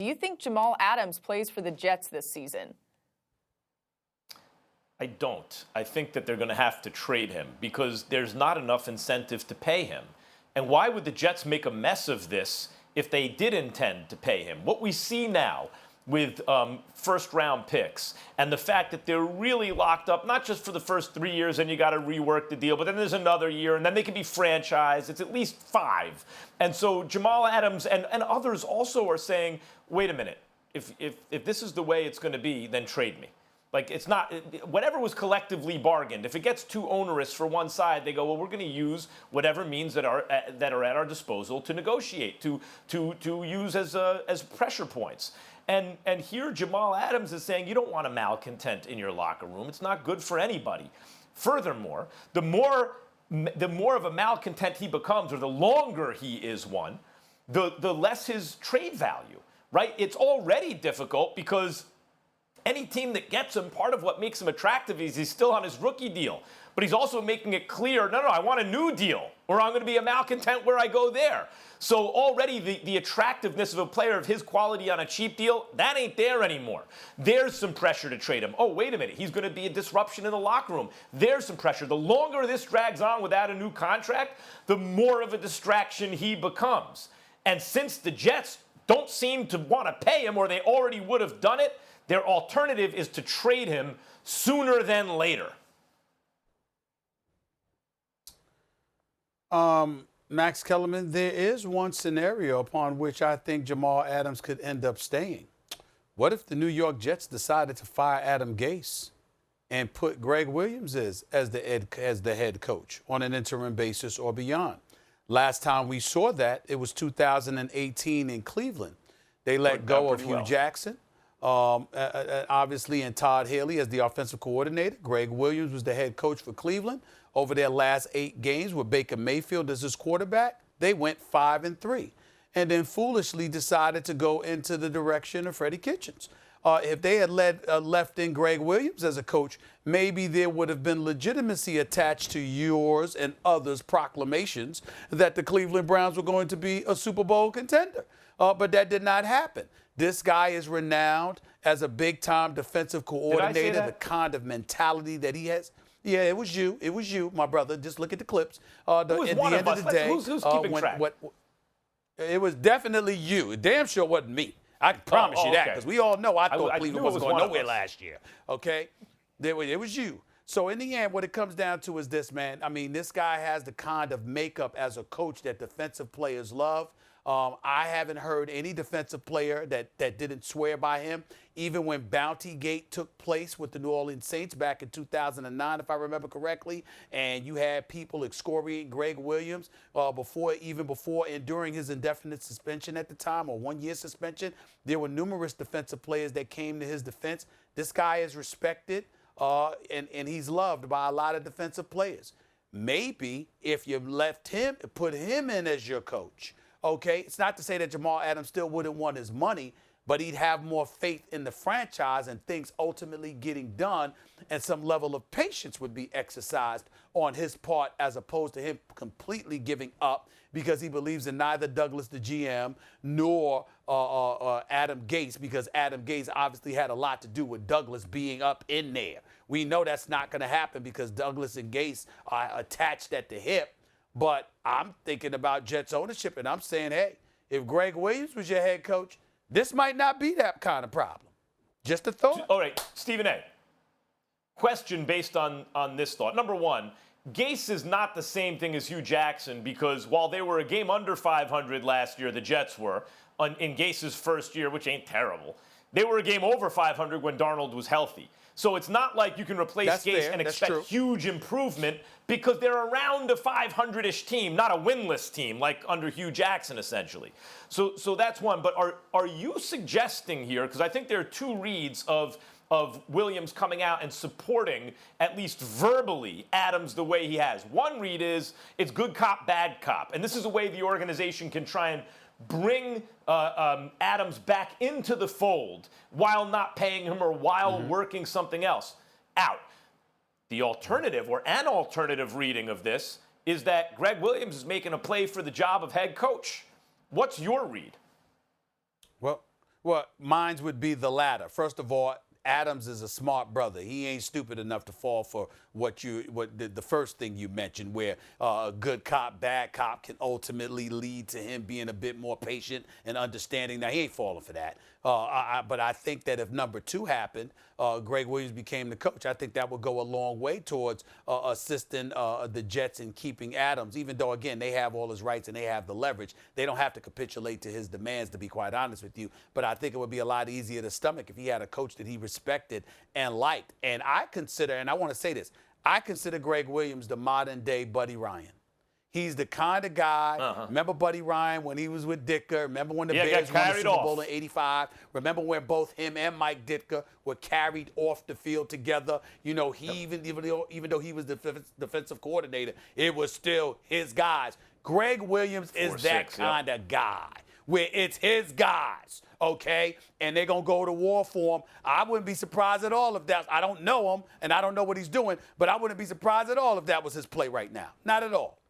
Do you think Jamal Adams plays for the Jets this season? I don't. I think that they're going to have to trade him because there's not enough incentive to pay him. And why would the Jets make a mess of this if they did intend to pay him? What we see now with first-round picks and the fact that they're really locked up, not just for the first 3 years and you got to rework the deal, but then there's another year and then they can be franchised. It's at least 5. And so Jamal Adams and others also are saying, wait a minute, if this is the way it's going to be, then trade me. Like, it's not, whatever was collectively bargained, if it gets too onerous for one side, they go, well, we're going to use whatever means that are at our disposal to negotiate, to use as pressure points. And here Jamal Adams is saying you don't want a malcontent in your locker room. It's not good for anybody. Furthermore, the more of a malcontent he becomes, or the longer he is one, the less his trade value, right? It's already difficult because any team that gets him, part of what makes him attractive is he's still on his rookie deal. But he's also making it clear, no, I want a new deal, or I'm going to be a malcontent where I go there. So already the attractiveness of a player of his quality on a cheap deal, that ain't there anymore. There's some pressure to trade him. Oh, wait a minute, he's going to be a disruption in the locker room. There's some pressure. The longer this drags on without a new contract, the more of a distraction he becomes. And since the Jets don't seem to want to pay him, or they already would have done it, their alternative is to trade him sooner than later. Max Kellerman, there is one scenario upon which I think Jamal Adams could end up staying. What if the New York Jets decided to fire Adam Gase and put Greg Williams as the head coach on an interim basis or beyond? Last time we saw that, it was 2018 in Cleveland. They let go of Hugh Jackson. Obviously, and Todd Haley as the offensive coordinator. Greg Williams was the head coach for Cleveland. Over their last 8 games with Baker Mayfield as his quarterback, they went 5-3, and then foolishly decided to go into the direction of Freddie Kitchens. If they had left in Greg Williams as a coach, maybe there would have been legitimacy attached to yours and others' proclamations that the Cleveland Browns were going to be a Super Bowl contender. But that did not happen. This guy is renowned as a big-time defensive coordinator, the kind of mentality that he has. Yeah, it was you. It was you, my brother. Just look at the clips. At the end of the day, who's keeping track? It was definitely you. It damn sure wasn't me. I can promise you that, because we all know I thought Cleveland wasn't going nowhere last year. Okay? It was you. So in the end, what it comes down to is this, man. I mean, this guy has the kind of makeup as a coach that defensive players love. I haven't heard any defensive player that didn't swear by him. Even when Bounty Gate took place with the New Orleans Saints back in 2009, if I remember correctly, and you had people excoriating Greg Williams before and during his indefinite suspension at the time, or 1-year suspension, there were numerous defensive players that came to his defense. This guy is respected, and he's loved by a lot of defensive players. Maybe if you left him, put him in as your coach, okay, it's not to say that Jamal Adams still wouldn't want his money, but he'd have more faith in the franchise and things ultimately getting done, and some level of patience would be exercised on his part as opposed to him completely giving up because he believes in neither Douglas, the GM, nor Adam Gase, because Adam Gase obviously had a lot to do with Douglas being up in there. We know that's not going to happen because Douglas and Gase are attached at the hip. But I'm thinking about Jets ownership, and I'm saying, hey, if Greg Williams was your head coach, this might not be that kind of problem. Just a thought. All right, Stephen A. Question based on this thought. Number one, Gase is not the same thing as Hugh Jackson, because while they were a game under 500 last year, the Jets were, in Gase's first year, which ain't terrible, they were a game over 500 when Darnold was healthy. So it's not like you can replace Gase and expect huge improvement, because they're around a 500-ish team, not a winless team like under Hugh Jackson, essentially. So that's one. But are you suggesting here, because I think there are 2 reads of Williams coming out and supporting, at least verbally, Adams the way he has. One read is it's good cop, bad cop. And this is a way the organization can try and bring Adams back into the fold while not paying him or while working something else out. The alternative, or an alternative reading of this, is that Greg Williams is making a play for the job of head coach. What's your read? Well, Well, mine would be the latter. First of all, Adams is a smart brother. He ain't stupid enough to fall for the first thing you mentioned, where a good cop, bad cop can ultimately lead to him being a bit more patient and understanding. Now, he ain't falling for that. But I think that if number 2 happened, Greg Williams became the coach, I think that would go a long way towards assisting the Jets in keeping Adams, even though, again, they have all his rights and they have the leverage. They don't have to capitulate to his demands, to be quite honest with you. But I think it would be a lot easier to stomach if he had a coach that he respected and liked. And I consider, and I want to say this, I consider Greg Williams the modern-day Buddy Ryan. He's the kind of guy, remember Buddy Ryan when he was with Ditka? Remember when the Bears won the Super Bowl in '85? Remember when both him and Mike Ditka were carried off the field together? You know, even though he was the defensive coordinator, it was still his guys. Greg Williams is that kind of guy, where it's his guys, okay? And they're going to go to war for him. I wouldn't be surprised at all if that, I don't know him, and I don't know what he's doing, but I wouldn't be surprised at all if that was his play right now. Not at all.